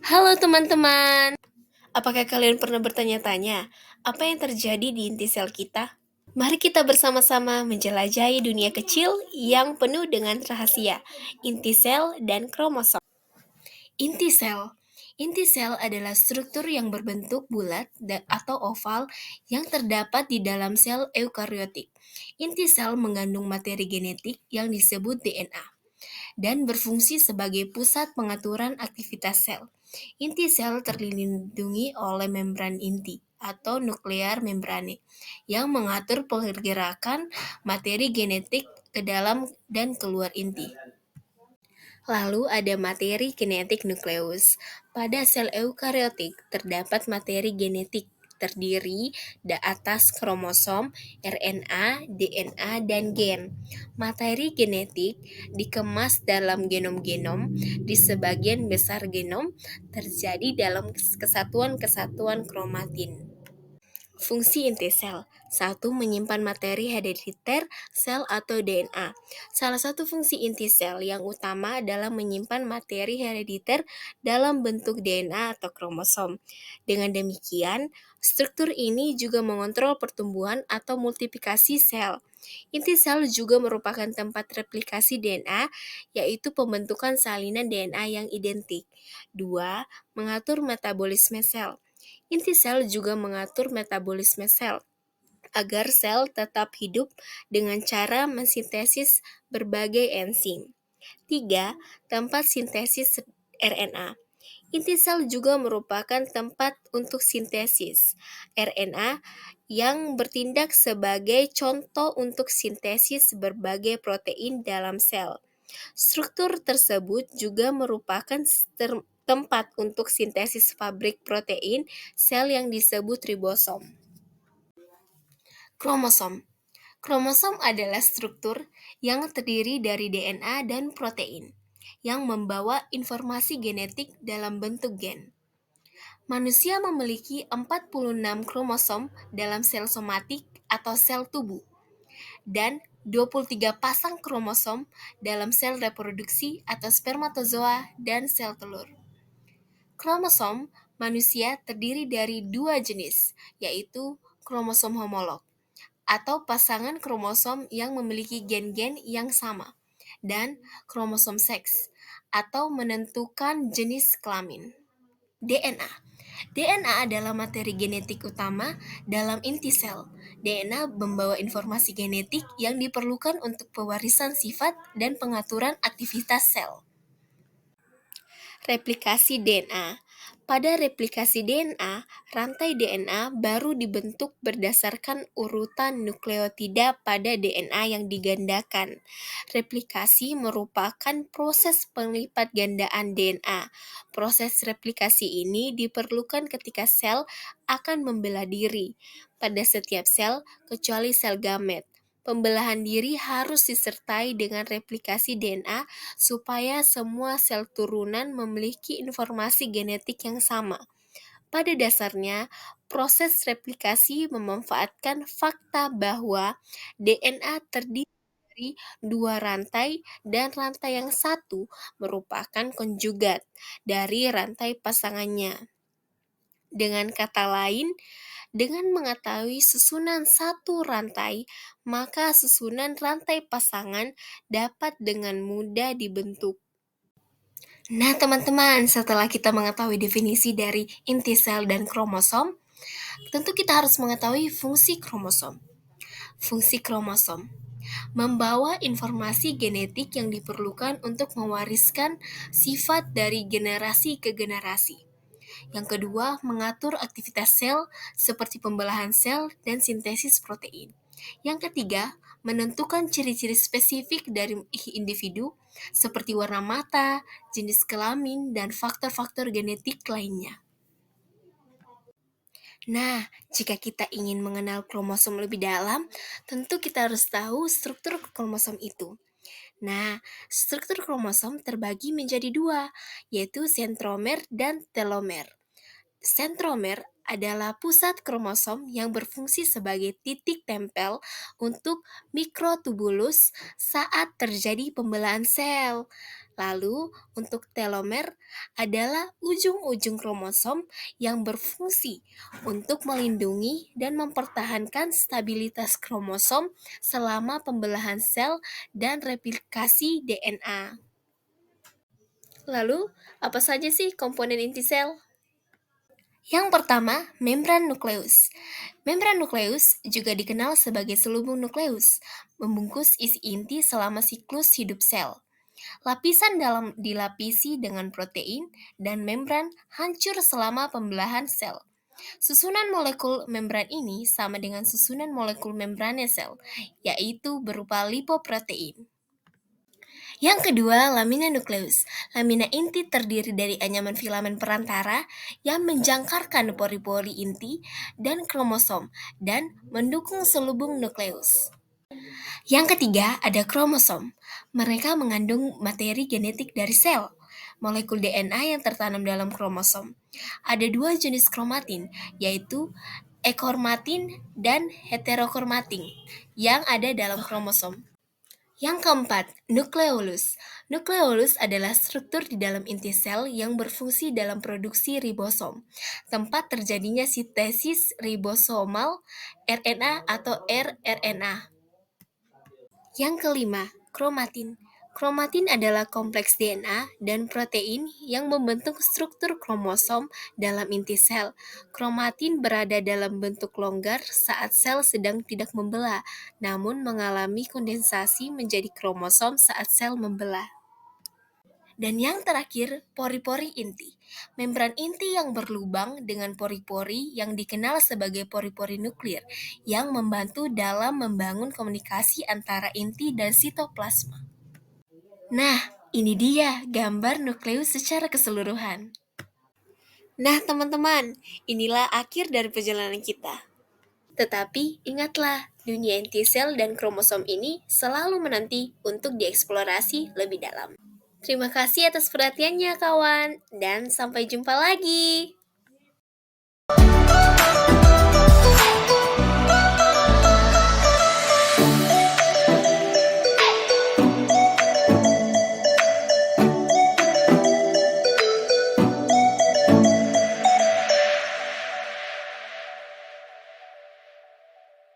Halo teman-teman, apakah kalian pernah bertanya-tanya apa yang terjadi di inti sel kita? Mari kita bersama-sama menjelajahi dunia kecil yang penuh dengan rahasia, inti sel dan kromosom. Inti sel Inti sel adalah struktur yang berbentuk bulat atau oval yang terdapat di dalam sel eukariotik. Inti sel mengandung materi genetik yang disebut DNA dan berfungsi sebagai pusat pengaturan aktivitas sel. Inti sel terlindungi oleh membran inti atau nuklear membrane yang mengatur pergerakan materi genetik ke dalam dan keluar inti. Lalu ada materi genetik nukleus. Pada sel eukariotik terdapat materi genetik terdiri atas kromosom, RNA, DNA, dan gen. Materi genetik dikemas dalam genom-genom. Di sebagian besar genom terjadi dalam kesatuan-kesatuan kromatin. Fungsi inti sel. 1. Menyimpan materi herediter sel atau DNA. Salah satu fungsi inti sel yang utama adalah menyimpan materi herediter dalam bentuk DNA atau kromosom. Dengan demikian, struktur ini juga mengontrol pertumbuhan atau multiplikasi sel. Inti sel juga merupakan tempat replikasi DNA, yaitu pembentukan salinan DNA yang identik. 2. Mengatur metabolisme sel. Inti sel juga mengatur metabolisme sel agar sel tetap hidup dengan cara mensintesis berbagai enzim. 3. Tempat sintesis RNA. Inti sel juga merupakan tempat untuk sintesis RNA yang bertindak sebagai contoh untuk sintesis berbagai protein dalam sel. Struktur tersebut juga merupakan tempat untuk sintesis pabrik protein sel yang disebut ribosom. Kromosom. Kromosom adalah struktur yang terdiri dari DNA dan protein yang membawa informasi genetik dalam bentuk gen. Manusia memiliki 46 kromosom dalam sel somatik atau sel tubuh dan 23 pasang kromosom dalam sel reproduksi atau spermatozoa dan sel telur. Kromosom manusia terdiri dari dua jenis, yaitu kromosom homolog atau pasangan kromosom yang memiliki gen-gen yang sama, dan kromosom seks atau menentukan jenis kelamin. DNA. DNA adalah materi genetik utama dalam inti sel. DNA membawa informasi genetik yang diperlukan untuk pewarisan sifat dan pengaturan aktivitas sel. Replikasi DNA. Pada replikasi DNA, rantai DNA baru dibentuk berdasarkan urutan nukleotida pada DNA yang digandakan. Replikasi merupakan proses pelipat gandaan DNA. Proses replikasi ini diperlukan ketika sel akan membela diri. Pada setiap sel, kecuali sel gamet. Pembelahan diri harus disertai dengan replikasi DNA supaya semua sel turunan memiliki informasi genetik yang sama. Pada dasarnya, proses replikasi memanfaatkan fakta bahwa DNA terdiri dari dua rantai dan rantai yang satu merupakan konjugat dari rantai pasangannya. Dengan kata lain, dengan mengetahui susunan satu rantai, maka susunan rantai pasangan dapat dengan mudah dibentuk. Nah, teman-teman, setelah kita mengetahui definisi dari inti sel dan kromosom, tentu kita harus mengetahui fungsi kromosom. Fungsi kromosom membawa informasi genetik yang diperlukan untuk mewariskan sifat dari generasi ke generasi. Yang kedua, mengatur aktivitas sel seperti pembelahan sel dan sintesis protein. Yang ketiga, menentukan ciri-ciri spesifik dari individu seperti warna mata, jenis kelamin, dan faktor-faktor genetik lainnya. Nah, jika kita ingin mengenal kromosom lebih dalam, tentu kita harus tahu struktur kromosom itu. Nah, struktur kromosom terbagi menjadi dua, yaitu sentromer dan telomer. Sentromer adalah pusat kromosom yang berfungsi sebagai titik tempel untuk mikrotubulus saat terjadi pembelahan sel. Lalu, untuk telomer adalah ujung-ujung kromosom yang berfungsi untuk melindungi dan mempertahankan stabilitas kromosom selama pembelahan sel dan replikasi DNA. Lalu, apa saja sih komponen inti sel? Yang pertama, membran nukleus. Membran nukleus juga dikenal sebagai selubung nukleus, membungkus isi inti selama siklus hidup sel. Lapisan dalam dilapisi dengan protein dan membran hancur selama pembelahan sel. Susunan molekul membran ini sama dengan susunan molekul membrana sel, yaitu berupa lipoprotein. Yang kedua, lamina nukleus. Lamina inti terdiri dari anyaman filamen perantara yang menjangkarkan pori-pori inti dan kromosom dan mendukung selubung nukleus. Yang ketiga, ada kromosom. Mereka mengandung materi genetik dari sel, molekul DNA yang tertanam dalam kromosom. Ada dua jenis kromatin, yaitu ekromatin dan heterokromatin yang ada dalam kromosom. Yang keempat, nukleolus. Nukleolus adalah struktur di dalam inti sel yang berfungsi dalam produksi ribosom, tempat terjadinya sintesis ribosomal RNA atau rRNA. Yang kelima, kromatin. Kromatin adalah kompleks DNA dan protein yang membentuk struktur kromosom dalam inti sel. Kromatin berada dalam bentuk longgar saat sel sedang tidak membelah, namun mengalami kondensasi menjadi kromosom saat sel membelah. Dan yang terakhir, pori-pori inti. Membran inti yang berlubang dengan pori-pori yang dikenal sebagai pori-pori nuklir yang membantu dalam membangun komunikasi antara inti dan sitoplasma. Nah, ini dia gambar nukleus secara keseluruhan. Nah, teman-teman, inilah akhir dari perjalanan kita. Tetapi ingatlah, dunia inti sel dan kromosom ini selalu menanti untuk dieksplorasi lebih dalam. Terima kasih atas perhatiannya, kawan, dan sampai jumpa lagi.